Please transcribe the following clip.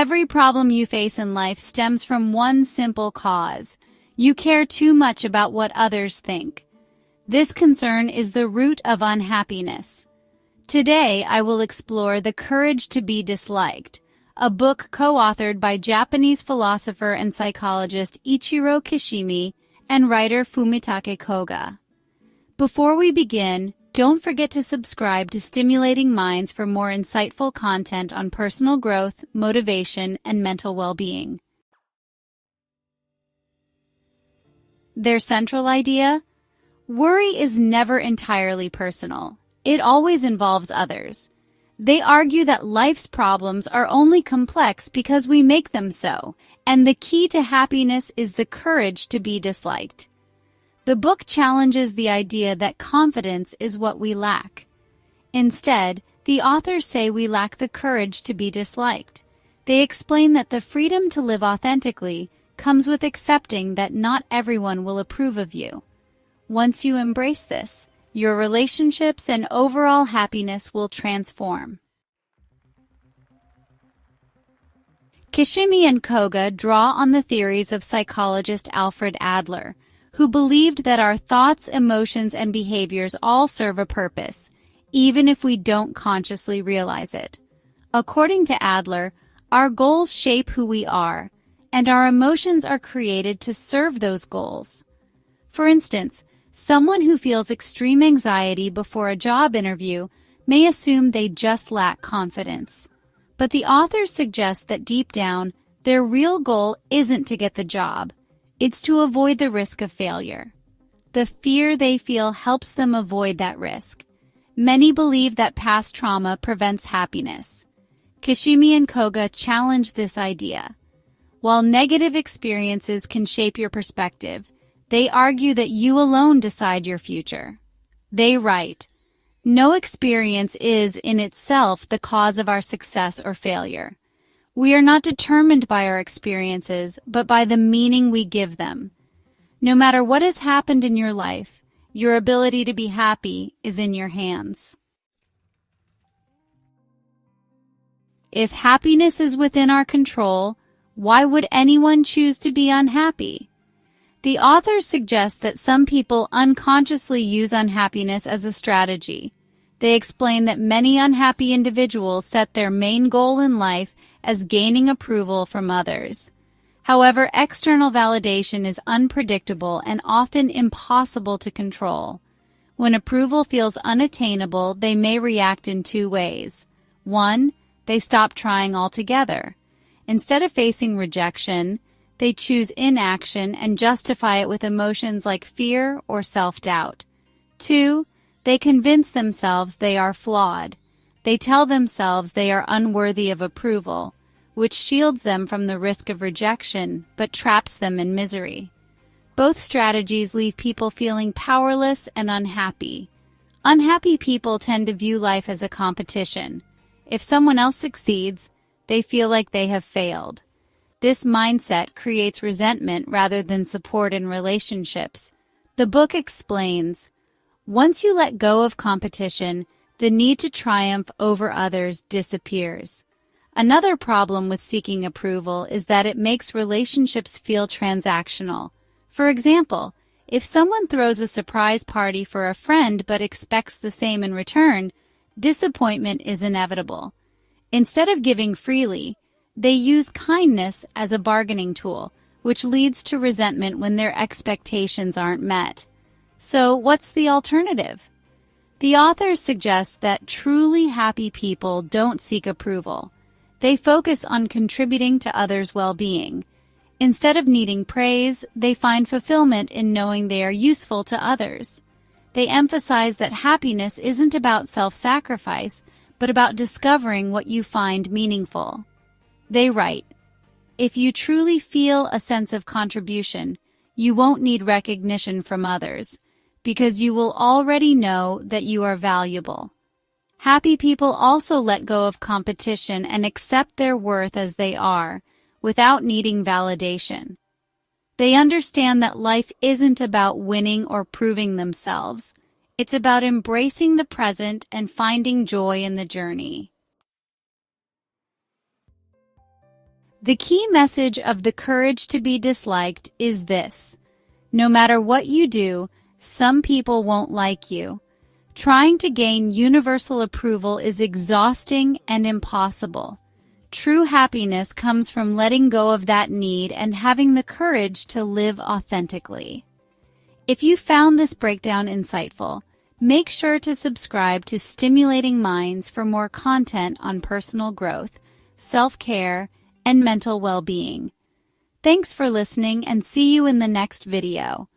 Every problem you face in life stems from one simple cause. You care too much about what others think. This concern is the root of unhappiness. Today, I will explore The Courage to be Disliked, a book co-authored by Japanese philosopher and psychologist Ichiro Kishimi and writer Fumitake Koga. Before we begin, don't forget to subscribe to Stimulating Minds for more insightful content on personal growth, motivation, and mental well-being. Their central idea? Worry is never entirely personal. It always involves others. They argue that life's problems are only complex because we make them so, and the key to happiness is the courage to be disliked. The book challenges the idea that confidence is what we lack. Instead, the authors say we lack the courage to be disliked. They explain that the freedom to live authentically comes with accepting that not everyone will approve of you. Once you embrace this, your relationships and overall happiness will transform. Kishimi and Koga draw on the theories of psychologist Alfred Adler, who believed that our thoughts, emotions, and behaviors all serve a purpose, even if we don't consciously realize it. According to Adler, our goals shape who we are, and our emotions are created to serve those goals. For instance, someone who feels extreme anxiety before a job interview may assume they just lack confidence. But the authors suggest that deep down, their real goal isn't to get the job. It's to avoid the risk of failure. The fear they feel helps them avoid that risk. Many believe that past trauma prevents happiness. Kishimi and Koga challenge this idea. While negative experiences can shape your perspective, they argue that you alone decide your future. They write, "No experience is in itself the cause of our success or failure. We are not determined by our experiences, but by the meaning we give them. No matter what has happened in your life, your ability to be happy is in your hands." If happiness is within our control, why would anyone choose to be unhappy? The authors suggest that some people unconsciously use unhappiness as a strategy. They explain that many unhappy individuals set their main goal in life as gaining approval from others. However, external validation is unpredictable and often impossible to control. When approval feels unattainable, they may react in two ways. One, they stop trying altogether. Instead of facing rejection, they choose inaction and justify it with emotions like fear or self-doubt. Two, they convince themselves they are flawed. They tell themselves they are unworthy of approval, which shields them from the risk of rejection but traps them in misery. Both strategies leave people feeling powerless and unhappy. Unhappy people tend to view life as a competition. If someone else succeeds, they feel like they have failed. This mindset creates resentment rather than support in relationships. The book explains, once you let go of competition, the need to triumph over others disappears. Another problem with seeking approval is that it makes relationships feel transactional. For example, if someone throws a surprise party for a friend but expects the same in return, disappointment is inevitable. Instead of giving freely, they use kindness as a bargaining tool, which leads to resentment when their expectations aren't met. So, what's the alternative? The authors suggest that truly happy people don't seek approval. They focus on contributing to others' well-being. Instead of needing praise, they find fulfillment in knowing they are useful to others. They emphasize that happiness isn't about self-sacrifice, but about discovering what you find meaningful. They write, "If you truly feel a sense of contribution, you won't need recognition from others, because you will already know that you are valuable." Happy people also let go of competition and accept their worth as they are, without needing validation. They understand that life isn't about winning or proving themselves. It's about embracing the present and finding joy in the journey. The key message of the courage to be disliked is this: no matter what you do, some people won't like you. Trying to gain universal approval is exhausting and impossible. True happiness comes from letting go of that need and having the courage to live authentically. If you found this breakdown insightful, make sure to subscribe to Stimulating Minds for more content on personal growth, self-care, and mental well-being. Thanks for listening, and see you in the next video.